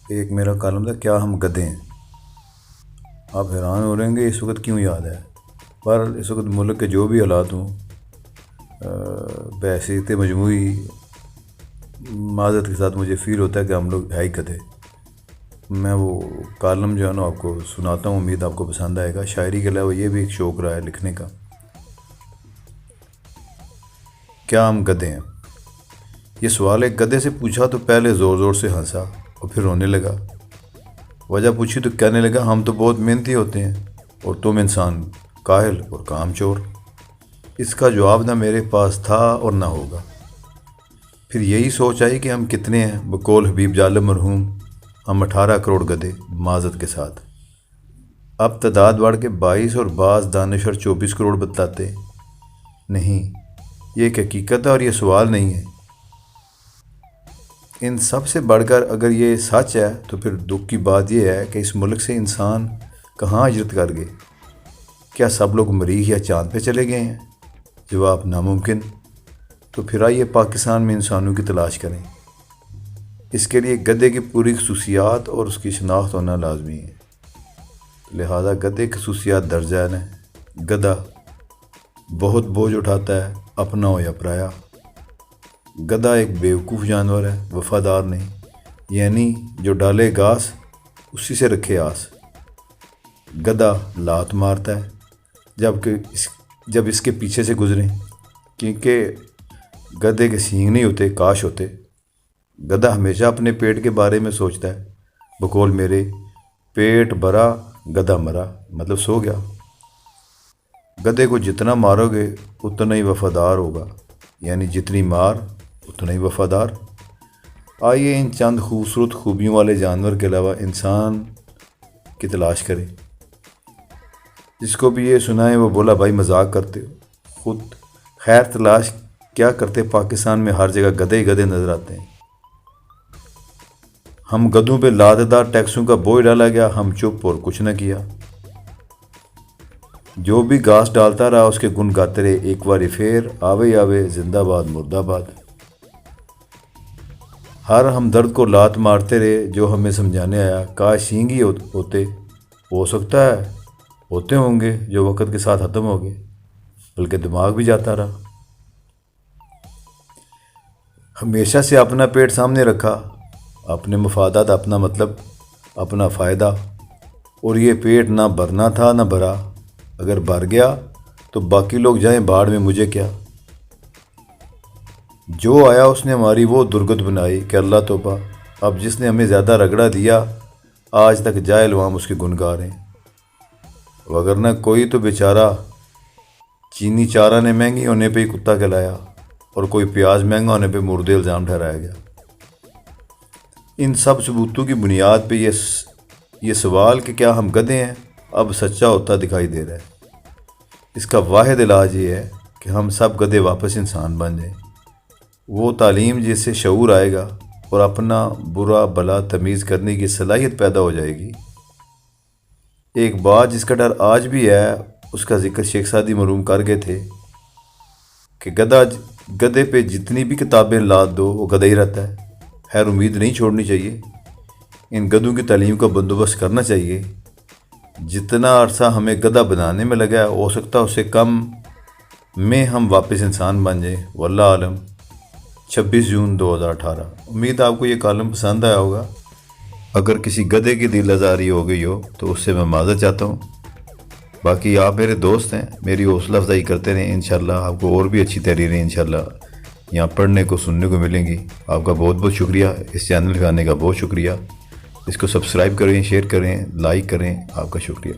ایک میرا کالم تھا کیا ہم گدھے ہیں. آپ حیران ہو رہے ہیں کہ اس وقت کیوں یاد ہے. پر اس وقت ملک کے جو بھی حالات ہوں بحیثیت مجموعی معذرت کے ساتھ مجھے فیل ہوتا ہے کہ ہم لوگ ہے ہی گدھے. میں وہ کالم جو ہے نا آپ کو سناتا ہوں، امید آپ کو پسند آئے گا. شاعری کے علاوہ یہ بھی ایک شوق رہا ہے لکھنے کا. کیا ہم گدھے ہیں؟ یہ سوال ایک گدھے سے پوچھا تو پہلے زور زور سے ہنسا اور پھر رونے لگا. وجہ پوچھی تو کہنے لگا ہم تو بہت محنتی ہوتے ہیں اور تم انسان کاہل اور کام چور. اس کا جواب نہ میرے پاس تھا اور نہ ہوگا. پھر یہی سوچ آئی کہ ہم کتنے ہیں. بقول حبیب جالب مرحوم ہم 18 کروڑ گدھے معذرت کے ساتھ. اب تعداد بڑھ کے 22 اور بعض دانشور 24 کروڑ بتلاتے. نہیں، یہ ایک حقیقت ہے اور یہ سوال نہیں ہے. ان سب سے بڑھ کر اگر یہ سچ ہے تو پھر دکھ کی بات یہ ہے کہ اس ملک سے انسان کہاں ہجرت کر گئے؟ کیا سب لوگ مریخ یا چاند پہ چلے گئے ہیں؟ جواب ناممکن. تو پھر آئیے پاکستان میں انسانوں کی تلاش کریں. اس کے لیے گدھے کی پوری خصوصیات اور اس کی شناخت ہونا لازمی ہے. لہذا گدھے کی خصوصیات درج ذیل ہیں. گدھا بہت بوجھ اٹھاتا ہے، اپنا ہو یا پرایا. گدھا ایک بیوقوف جانور ہے، وفادار نہیں، یعنی جو ڈالے گھاس اسی سے رکھے آس. گدھا لات مارتا ہے جب اس کے پیچھے سے گزریں، کیونکہ گدھے کے سینگ نہیں ہوتے، کاش ہوتے. گدھا ہمیشہ اپنے پیٹ کے بارے میں سوچتا ہے. بقول میرے پیٹ بھرا گدھا مرا، مطلب سو گیا. گدھے کو جتنا مارو گے اتنا ہی وفادار ہوگا، یعنی جتنی مار اتنا ہی وفادار. آئیے ان چند خوبصورت خوبیوں والے جانور کے علاوہ انسان کی تلاش کریں. جس کو بھی یہ سنائے وہ بولا بھائی مذاق کرتے ہو. خود خیر تلاش کیا کرتے؟ پاکستان میں ہر جگہ گدھے ہی گدھے نظر آتے ہیں. ہم گدھوں پہ لاددار ٹیکسوں کا بوجھ ڈالا گیا، ہم چپ اور کچھ نہ کیا. جو بھی گھاس ڈالتا رہا اس کے گن گاتے رہے. ایک باری پھر آوے آوے زندہ باد مرد آباد. ہر ہمدرد کو لات مارتے رہے جو ہمیں سمجھانے آیا. کاش سینگ ہی ہوتے، ہو سکتا ہے ہوتے ہوں گے جو وقت کے ساتھ ختم ہو گئے، بلکہ دماغ بھی جاتا رہا. ہمیشہ سے اپنا پیٹ سامنے رکھا، اپنے مفادات، اپنا مطلب، اپنا فائدہ. اور یہ پیٹ نہ بھرنا تھا نہ بھرا. اگر بھر گیا تو باقی لوگ جائیں باڑ میں، مجھے کیا. جو آیا اس نے ہماری وہ درگت بنائی کہ اللہ توبہ. اب جس نے ہمیں زیادہ رگڑا دیا آج تک جاہل عوام اس کے گنگار ہیں. وگرنہ کوئی تو بیچارہ چینی چارہ نے مہنگی ہونے پہ ہی کتا کہلایا اور کوئی پیاز مہنگا ہونے پہ مرد الزام ٹھہرایا گیا. ان سب ثبوتوں کی بنیاد پہ یہ سوال کہ کیا ہم گدھے ہیں اب سچا ہوتا دکھائی دے رہا ہے. اس کا واحد علاج یہ ہے کہ ہم سب گدھے واپس انسان بن جائیں. وہ تعلیم جس سے شعور آئے گا اور اپنا برا بلا تمیز کرنے کی صلاحیت پیدا ہو جائے گی. ایک بات جس کا ڈر آج بھی ہے، اس کا ذکر شیخ سعدی مرحوم کر گئے تھے کہ گدھے پہ جتنی بھی کتابیں لاد دو وہ گدھا ہی رہتا ہے. خیر امید نہیں چھوڑنی چاہیے. ان گدھوں کی تعلیم کا بندوبست کرنا چاہیے. جتنا عرصہ ہمیں گدھا بنانے میں لگا ہے ہو سکتا ہے اس سے کم میں ہم واپس انسان بن جائیں. واللہ عالم. 26 جون 2018. امید آپ کو یہ کالم پسند آیا ہوگا. اگر کسی گدھے کی دل آزاری ہو گئی ہو تو اس سے میں معذرت چاہتا ہوں. باقی آپ میرے دوست ہیں، میری حوصلہ افزائی کرتے رہیں. انشاءاللہ آپ کو اور بھی اچھی تحریریں انشاءاللہ یہاں پڑھنے کو سننے کو ملیں گی. آپ کا بہت بہت شکریہ. اس چینل پہ آنے کا بہت شکریہ. اس کو سبسکرائب کریں، شیئر کریں، لائک کریں. آپ کا شکریہ.